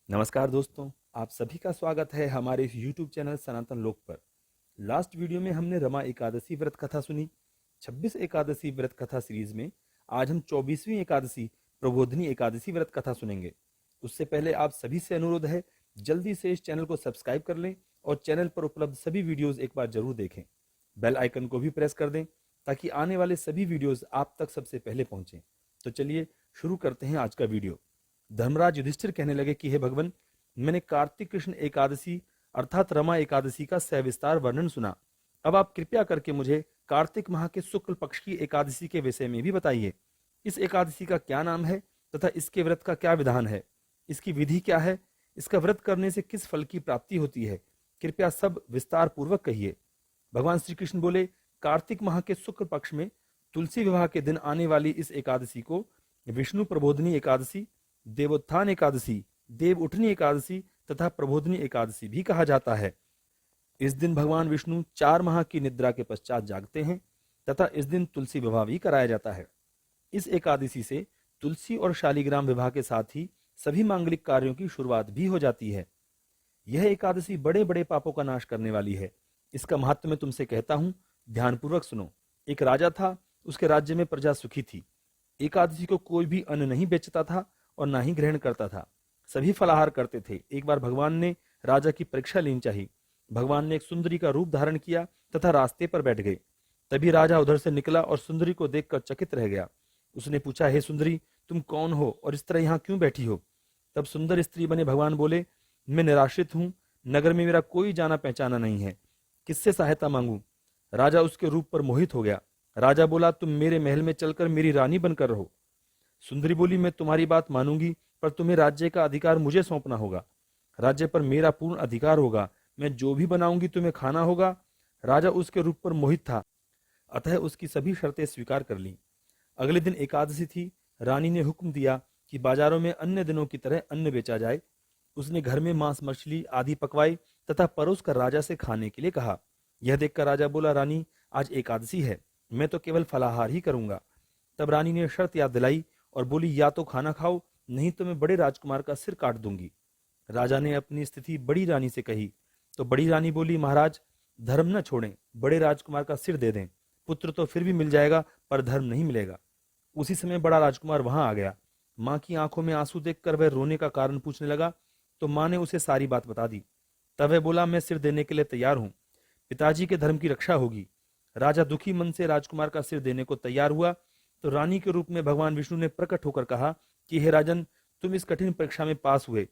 नमस्कार दोस्तों, आप सभी का स्वागत है हमारे इस YouTube चैनल सनातन लोक पर। लास्ट वीडियो में हमने रमा एकादशी व्रत कथा सुनी। 26 एकादशी व्रत कथा सीरीज में आज हम 24वीं एकादशी प्रबोधिनी एकादशी व्रत कथा सुनेंगे। उससे पहले आप सभी से अनुरोध है, जल्दी से इस चैनल को सब्सक्राइब कर लें और चैनल पर उपलब्ध सभी वीडियोज एक बार जरूर देखें। बेल आइकन को भी प्रेस कर दें ताकि आने वाले सभी वीडियोज आप तक सबसे पहले पहुंचें। तो चलिए शुरू करते हैं आज का वीडियो। धर्मराज युधिष्ठिर कहने लगे कि हे भगवान, मैंने कार्तिक कृष्ण एकादशी अर्थात रमा एकादशी का सविस्तार वर्णन सुना। अब आप कृपया करके मुझे कार्तिक माह के शुक्ल पक्ष की एकादशी के विषय में भी बताइए। इस एकादशी का क्या नाम है तथा इसके व्रत का क्या विधान है, इसकी विधि क्या है, इसका व्रत करने से किस फल की प्राप्ति होती है, कृपया सब विस्तार पूर्वक कहिए। भगवान श्री कृष्ण बोले, कार्तिक माह के शुक्ल पक्ष में तुलसी विवाह के दिन आने वाली इस एकादशी को विष्णु प्रबोधिनी एकादशी, देवोत्थान एकादशी, देव उठनी एकादशी तथा प्रबोधिनी एकादशी भी कहा जाता है। इस दिन भगवान विष्णु 4 माह की निद्रा के पश्चात जागते हैं तथा इस दिन तुलसी विवाह भी कराया जाता है। इस एकादशी से तुलसी और शालिग्राम विवाह के साथ ही सभी मांगलिक कार्यों की शुरुआत भी हो जाती है। यह एकादशी बड़े बड़े पापों का नाश करने वाली है। इसका महत्व मैं तुमसे कहता हूं, ध्यानपूर्वक सुनो। एक राजा था, उसके राज्य में प्रजा सुखी थी। एकादशी को कोई भी अन्न नहीं बेचता था और ना ही ग्रहण करता था, सभी फलाहार करते थे। एक बार भगवान ने राजा की परीक्षा लेनी चाहिए। भगवान ने एक सुंदरी का रूप धारण किया तथा रास्ते पर बैठ गए। तभी राजा उधर से निकला और सुंदरी को देखकर चकित रह गया। उसने पूछा, हे सुंदरी, तुम कौन हो और इस तरह यहाँ क्यों बैठी हो? तब सुंदर स्त्री बने भगवान बोले, मैं निराश्रित हूँ, नगर में मेरा कोई जाना पहचाना नहीं है, किससे सहायता मांगू? राजा उसके रूप पर मोहित हो गया। राजा बोला, तुम मेरे महल में चलकर मेरी रानी बनकर रहो। सुंदरी बोली, मैं तुम्हारी बात मानूंगी, पर तुम्हें राज्य का अधिकार मुझे सौंपना होगा। राज्य पर मेरा पूर्ण अधिकार होगा, मैं जो भी बनाऊंगी तुम्हें खाना होगा। राजा उसके रूप पर मोहित था, अतः उसकी सभी शर्तें स्वीकार कर लीं। अगले दिन एकादशी थी। रानी ने हुक्म दिया कि बाजारों में अन्य दिनों की तरह अन्न बेचा जाए। उसने घर में मांस मछली आदि पकवाई तथा परोस कर राजा से खाने के लिए कहा। यह देखकर राजा बोला, रानी, आज एकादशी है, मैं तो केवल फलाहार ही करूंगा। तब रानी ने शर्त याद दिलाई और बोली, या तो खाना खाओ, नहीं तो मैं बड़े राजकुमार का सिर काट दूंगी। राजा ने अपनी स्थिति बड़ी रानी से कही तो बड़ी रानी बोली, महाराज, धर्म न छोड़ें, बड़े राजकुमार का सिर दे दें। पुत्र तो फिर भी मिल जाएगा, पर धर्म नहीं मिलेगा। उसी समय बड़ा राजकुमार वहां आ गया। माँ की आंखों में आंसू देखकर वह रोने का कारण पूछने लगा तो माँ ने उसे सारी बात बता दी। तब वह बोला, मैं सिर देने के लिए तैयार हूं, पिताजी के धर्म की रक्षा होगी। राजा दुखी मन से राजकुमार का सिर देने को तैयार हुआ तो रानी के रूप में भगवान विष्णु ने प्रकट होकर कहा कि हे राजन, तुम इस कठिन परीक्षा में पास हुए।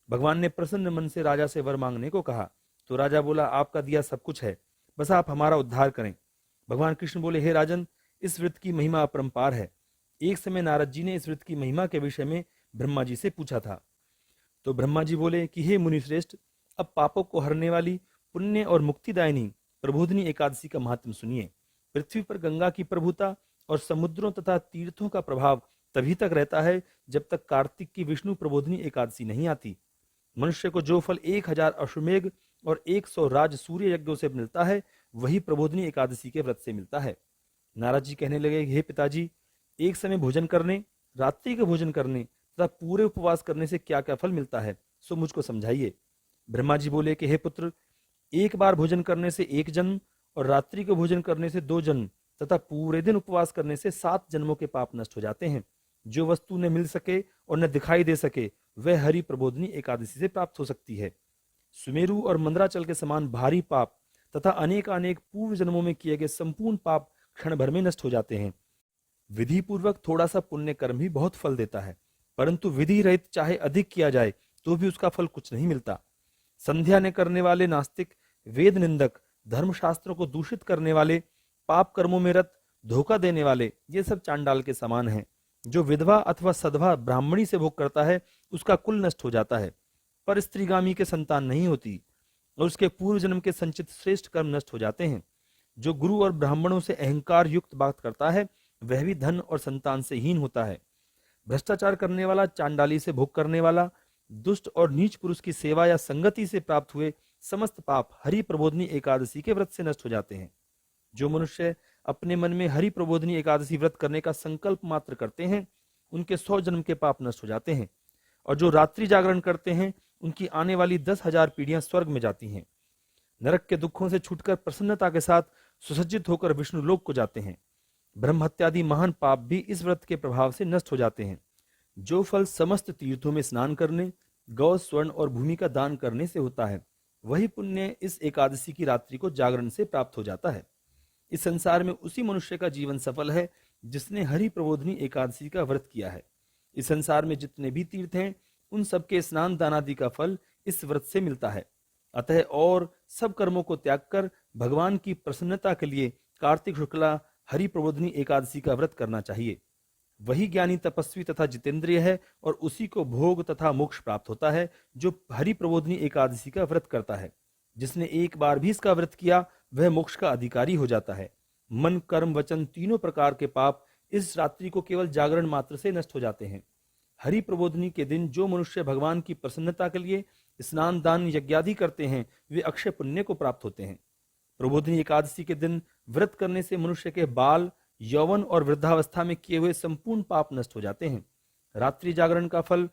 भगवान ने प्रसन्न मन से राजा से वर मांगने को कहा तो राजा बोला, आपका दिया सब कुछ है, बस आप हमारा उद्धार करें। भगवान कृष्ण बोले, हे राजन, इस व्रत की महिमा अपरंपार है। एक समय नारद जी ने इस व्रत की महिमा के विषय में ब्रह्मा जी से पूछा था। तो ब्रह्मा जी बोले कि हे मुनिश्रेष्ठ, अब पापों को हरने वाली पुण्य और मुक्तिदायिनी प्रबोधिनी एकादशी का महात्म सुनिए। पृथ्वी पर गंगा की प्रभुता और समुद्रों तथा तीर्थों का प्रभाव तभी तक रहता है जब तक कार्तिक की विष्णु प्रबोधिनी एकादशी नहीं आती। मनुष्य को जो फल 1000 अश्वमेघ और 100 राज सूर्य यज्ञों से मिलता है, वही प्रबोधिनी एकादशी के व्रत से मिलता है। नारद जी कहने लगे, हे पिताजी, एक समय भोजन करने, रात्रि का भोजन करने तथा पूरे उपवास करने से क्या क्या फल मिलता है, सो मुझको समझाइए। ब्रह्मा जी बोले कि हे पुत्र, एक बार भोजन करने से 1 जन्म और रात्रि को भोजन करने से 2 जन्म तथा पूरे दिन उपवास करने से 7 जन्मों के पाप नष्ट हो जाते हैं। जो वस्तु न मिल सके और न दिखाई दे सके, वह हरि प्रबोधिनी एकादशी से प्राप्त हो सकती है। सुमेरु और मंदराचल के समान भारी पाप तथा अनेक अनेक पूर्व जन्मों में किए गए संपूर्ण पाप क्षण भर में नष्ट हो जाते हैं। विधि पूर्वक थोड़ा सा पुण्य कर्म भी बहुत फल देता है, परंतु विधि रहित चाहे अधिक किया जाए तो भी उसका फल कुछ नहीं मिलता। संध्या ने करने वाले नास्तिक, वेद निंदक, धर्मशास्त्रों को दूषित करने वाले, पाप कर्मों में रत, धोखा देने वाले, ये सब चांडाल के समान हैं। जो विधवा अथवा सधवा ब्राह्मणी से भोग करता है, उसका कुल नष्ट हो जाता है, पर स्त्रीगामी के संतान नहीं होती और उसके पूर्व जन्म के संचित श्रेष्ठ कर्म नष्ट हो जाते हैं। जो गुरु और ब्राह्मणों से अहंकार युक्त बात करता है, वह भी धन और संतान से हीन होता है। भ्रष्टाचार करने वाला, चांडाली से भोग करने वाला, दुष्ट और नीच पुरुष की सेवा या संगति से प्राप्त हुए समस्त पाप हरि प्रबोधिनी एकादशी के व्रत से नष्ट हो जाते हैं। जो मनुष्य अपने मन में हरि प्रबोधिनी एकादशी व्रत करने का संकल्प मात्र करते हैं, उनके 100 जन्म के पाप नष्ट हो जाते हैं। और जो रात्रि जागरण करते हैं उनकी आने वाली 10,000 पीढ़ियां स्वर्ग में जाती हैं। नरक के दुखों से छूटकर प्रसन्नता के साथ सुसज्जित होकर विष्णु लोक को जाते हैं। ब्रह्म हत्यादि महान पाप भी इस व्रत के प्रभाव से नष्ट हो जाते हैं। जो फल समस्त तीर्थों में स्नान करने, गौ, स्वर्ण और भूमि का दान करने से होता है, वही पुण्य इस एकादशी की रात्रि को जागरण से प्राप्त हो जाता है। इस संसार में उसी मनुष्य का जीवन सफल है जिसने हरि प्रबोधनी एकादशी का व्रत किया है। इस संसार में जितने भी तीर्थ हैं, उन सबके स्नान दान आदि का फल इस व्रत से मिलता है। अतः और सब कर्मों को त्याग कर भगवान की प्रसन्नता के लिए कार्तिक शुक्ला हरि प्रबोधनी एकादशी का व्रत करना चाहिए। वही ज्ञानी, तपस्वी तथा जितेंद्रिय है और उसी को भोग तथा मोक्ष प्राप्त होता है जो हरि प्रबोधनी एकादशी का व्रत करता है। जिसने एक बार भी इसका व्रत किया वह मोक्ष का अधिकारी हो जाता है। मन, कर्म, वचन तीनों प्रकार के पाप इस रात्रि को केवल जागरण मात्र से नष्ट हो जाते हैं। हरि प्रबोधनी के दिन जो मनुष्य भगवान की प्रसन्नता के लिए स्नान दान यज्ञादि करते हैं, वे अक्षय पुण्य को प्राप्त होते हैं। प्रबोधनी एकादशी के दिन व्रत करने से मनुष्य के बाल, यौवन और वृद्धावस्था में किए हुए संपूर्ण पाप नष्ट हो जाते हैं। रात्रि जागरण का फल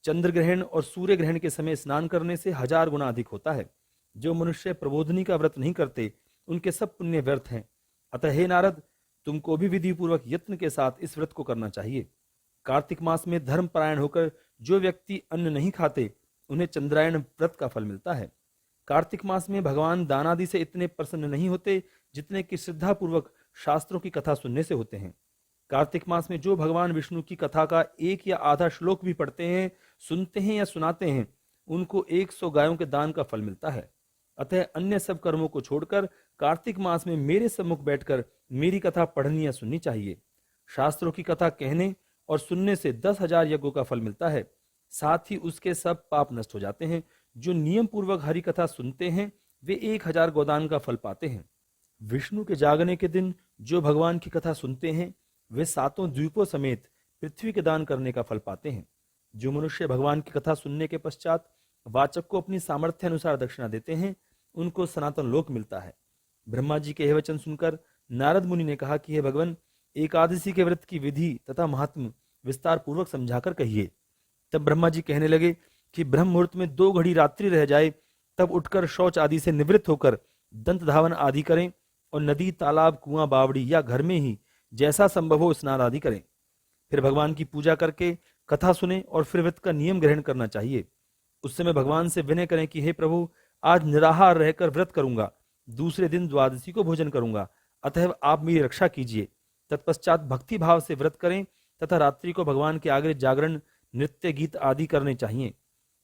चंद्र ग्रहण और सूर्य ग्रहण के समय स्नान करने से 1000 गुना अधिक होता है। जो मनुष्य प्रबोधनी का व्रत नहीं करते, उनके सब पुण्य व्यर्थ हैं। अतः हे नारद, तुमको भी विधि पूर्वक यत्न के साथ इस व्रत को करना चाहिए। कार्तिक मास में धर्म परायण होकर जो व्यक्ति अन्न नहीं खाते, उन्हें चंद्रायण व्रत का फल मिलता है। कार्तिक मास में भगवान दानादि से इतने प्रसन्न नहीं होते जितने कि श्रद्धा पूर्वक शास्त्रों की कथा सुनने से होते हैं। कार्तिक मास में जो भगवान विष्णु की कथा का एक या आधा श्लोक भी पढ़ते हैं, सुनते हैं या सुनाते हैं, उनको 100 गायों के दान का फल मिलता है। अतः अन्य सब कर्मों को छोड़कर कार्तिक मास में मेरे सम्मुख बैठकर मेरी कथा पढ़नी या सुननी चाहिए। शास्त्रों की कथा कहने और सुनने से 10,000 यज्ञों का फल मिलता है। साथ ही उसके सब पाप नष्ट हो जाते हैं। जो नियम पूर्वक हरि कथा सुनते हैं, वे 1000 गोदान का फल पाते हैं। विष्णु के जागने के दिन जो भगवान की कथा सुनते हैं, वे 7 द्वीपों समेत पृथ्वी के दान करने का फल पाते हैं। जो मनुष्य भगवान की कथा सुनने के पश्चात वाचक को अपनी सामर्थ्य अनुसार दक्षिणा देते हैं, उनको सनातन लोक मिलता है। ब्रह्मा जी के यह वचन सुनकर नारद मुनि ने कहा कि हे भगवान, एकादशी के व्रत की विधि तथा महात्म विस्तार पूर्वक समझाकर कहिए। तब ब्रह्मा जी कहने लगे कि ब्रह्म मुहूर्त में 2 घड़ी रात्रि रह जाए, तब उठकर शौच आदि से निवृत्त होकर दंत धावन आदि करें और नदी, तालाब, कुआं, बावड़ी या घर में ही जैसा संभव हो स्नान आदि करें। फिर भगवान की पूजा करके कथा सुने और फिर व्रत का नियम ग्रहण करना चाहिए। उस समय भगवान से विनय करें कि हे प्रभु, आज निराहार रहकर व्रत करूंगा, दूसरे दिन द्वादशी को भोजन करूंगा, अतः आप मेरी रक्षा कीजिए। तत्पश्चात भक्ति भाव से व्रत करें तथा रात्रि को भगवान के आगे जागरण, नृत्य, गीत आदि करने चाहिए।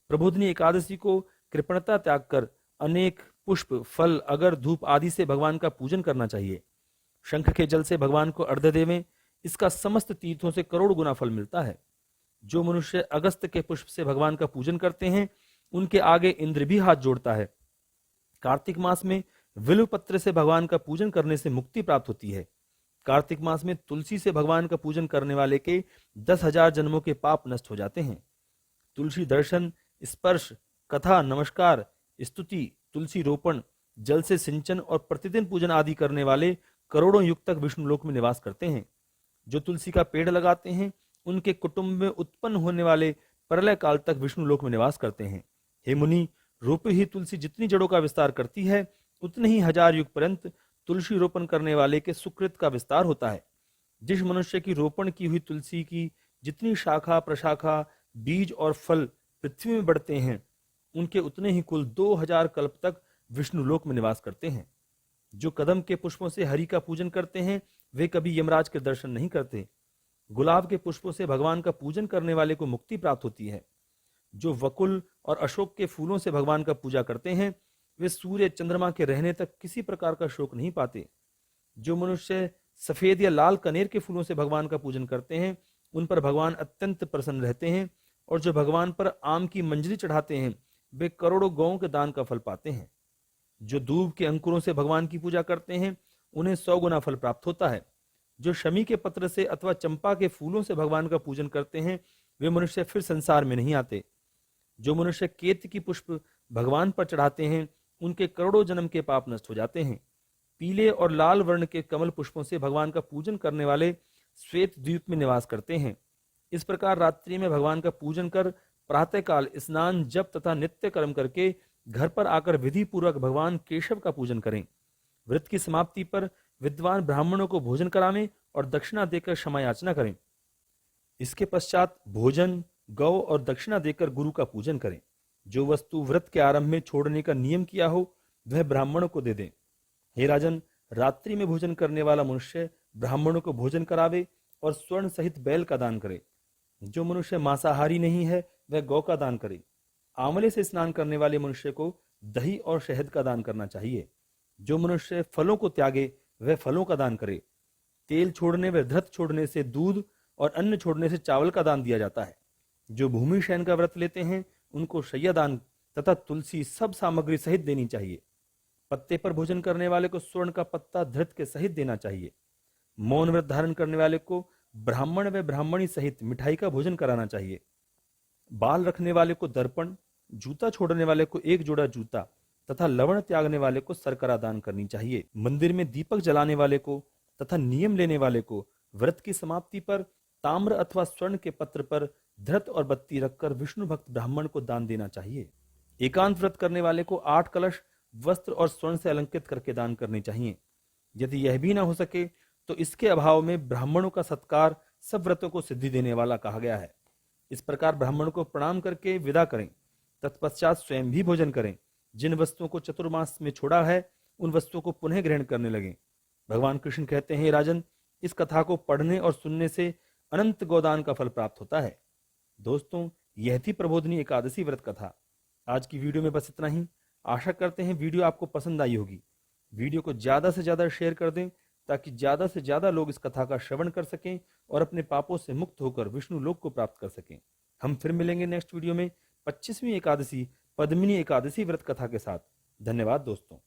प्रबोधनी एकादशी को कृपणता त्याग कर अनेक पुष्प, फल, अगर, धूप आदि से भगवान का पूजन करना चाहिए। शंख के जल से भगवान को अर्घ्य देवें, इसका समस्त तीर्थों से करोड़ गुना फल मिलता है। जो मनुष्य अगस्त के पुष्प से भगवान का पूजन करते हैं, उनके आगे इंद्र भी हाथ जोड़ता है। कार्तिक मास में विल्व पत्र से भगवान का पूजन करने से मुक्ति प्राप्त होती है। कार्तिक मास में तुलसी से भगवान का पूजन करने वाले के 10,000 जन्मों के पाप नष्ट हो जाते हैं। तुलसी दर्शन, स्पर्श, कथा, नमस्कार, स्तुति, तुलसी रोपण, जल से सिंचन और प्रतिदिन पूजन आदि करने वाले करोड़ों युग तक विष्णु लोक में निवास करते हैं। जो तुलसी का पेड़ लगाते हैं, उनके कुटुंब में उत्पन्न होने वाले प्रलय काल तक विष्णु लोक में निवास करते हैं। हे मुनि, रोपी ही तुलसी जितनी जड़ों का विस्तार करती है, उतने ही 1000 युग पर्यंत तुलसी रोपण करने वाले के सुकृत का विस्तार होता है। जिस मनुष्य की रोपण की हुई तुलसी की जितनी शाखा, प्रशाखा, बीज और फल पृथ्वी में बढ़ते हैं, उनके उतने ही कुल 2000 कल्प तक विष्णु लोक में निवास करते हैं। जो कदम के पुष्पों से हरि का पूजन करते हैं, वे कभी यमराज के दर्शन नहीं करते। गुलाब के पुष्पों से भगवान का पूजन करने वाले को मुक्ति प्राप्त होती है। जो वकुल और अशोक के फूलों से भगवान का पूजा करते हैं, वे सूर्य, चंद्रमा के रहने तक किसी प्रकार का शोक नहीं पाते। जो मनुष्य सफेद या लाल कनेर के फूलों से भगवान का पूजन करते हैं, उन पर भगवान अत्यंत प्रसन्न रहते हैं। और जो भगवान पर आम की मंजरी चढ़ाते हैं, वे करोड़ों गौओं के दान का फल पाते हैं। जो दूब के अंकुरों से भगवान की पूजा करते हैं, उन्हें 100 गुना फल प्राप्त होता है। जो शमी के पत्र से अथवा चंपा के फूलों से भगवान का पूजन करते हैं, वे मनुष्य फिर संसार में नहीं आते। जो मनुष्य केतकी पुष्प भगवान पर चढ़ाते हैं, उनके करोड़ों जन्म के पाप नष्ट हो जाते हैं। पीले और लाल वर्ण के कमल पुष्पों से भगवान का पूजन करने वाले श्वेत द्वीप में निवास करते हैं। इस प्रकार रात्रि में भगवान का पूजन कर प्रातःकाल स्नान जप तथा नित्य कर्म करके घर पर आकर विधि पूर्वक भगवान केशव का पूजन करें। व्रत की समाप्ति पर विद्वान ब्राह्मणों को भोजन करावें और दक्षिणा देकर क्षमा याचना करें। इसके पश्चात भोजन, गौ और दक्षिणा देकर गुरु का पूजन करें। जो वस्तु व्रत के आरंभ में छोड़ने का नियम किया हो वह ब्राह्मणों को दे दें। हे राजन, रात्रि में भोजन करने वाला मनुष्य ब्राह्मणों को भोजन करावे और स्वर्ण सहित बैल का दान करे। जो मनुष्य मांसाहारी नहीं है वह गौ का दान करे। आंवले से स्नान करने वाले मनुष्य को दही और शहद का दान करना चाहिए। जो मनुष्य फलों को त्यागे वह फलों का दान करे। तेल छोड़ने व धृत छोड़ने से दूध और अन्न छोड़ने से चावल का दान दिया जाता है। जो भूमि शयन का व्रत लेते हैं उनको शय्या दान तथा तुलसी सब सामग्री सहित देनी चाहिए। पत्ते पर भोजन करने वाले को स्वर्ण का पत्ता धृत के सहित देना चाहिए। मौन व्रत धारण करने वाले को ब्राह्मण व ब्राह्मणी सहित मिठाई का भोजन कराना चाहिए। बाल रखने वाले को दर्पण, जूता छोड़ने वाले को एक जोड़ा जूता तथा लवण त्यागने वाले को सरकरा दान करनी चाहिए। मंदिर में दीपक जलाने वाले को तथा नियम लेने वाले को व्रत की समाप्ति पर ताम्र अथवा स्वर्ण के पत्र पर धृत और बत्ती रखकर विष्णु भक्त ब्राह्मण को दान देना चाहिए। एकांत व्रत करने वाले को 8 कलश वस्त्र और स्वर्ण से अलंकृत करके दान करने चाहिए। यदि यह भी ना हो सके तो इसके अभाव में ब्राह्मणों का सत्कार सब व्रतों को सिद्धि देने वाला कहा गया है। इस प्रकार ब्राह्मण को प्रणाम करके विदा करें। तत्पश्चात स्वयं भी भोजन करें। जिन वस्तुओं को चतुर्मास में छोड़ा है उन वस्तुओं को पुनः ग्रहण करने लगे। भगवान कृष्ण कहते हैं, राजन, इस कथा को पढ़ने और सुनने से अनंत गोदान का फल प्राप्त होता है। दोस्तों, यह थी प्रबोधिनी एकादशी व्रत कथा। आज की वीडियो में बस इतना ही। आशा करते हैं वीडियो आपको पसंद आई होगी। वीडियो को ज्यादा से ज्यादा शेयर कर दें ताकि ज्यादा से ज्यादा लोग इस कथा का श्रवण कर सकें और अपने पापों से मुक्त होकर विष्णु लोक को प्राप्त कर सकें। हम फिर मिलेंगे नेक्स्ट वीडियो में 25वीं एकादशी पद्मिनी एकादशी व्रत कथा के साथ। धन्यवाद दोस्तों।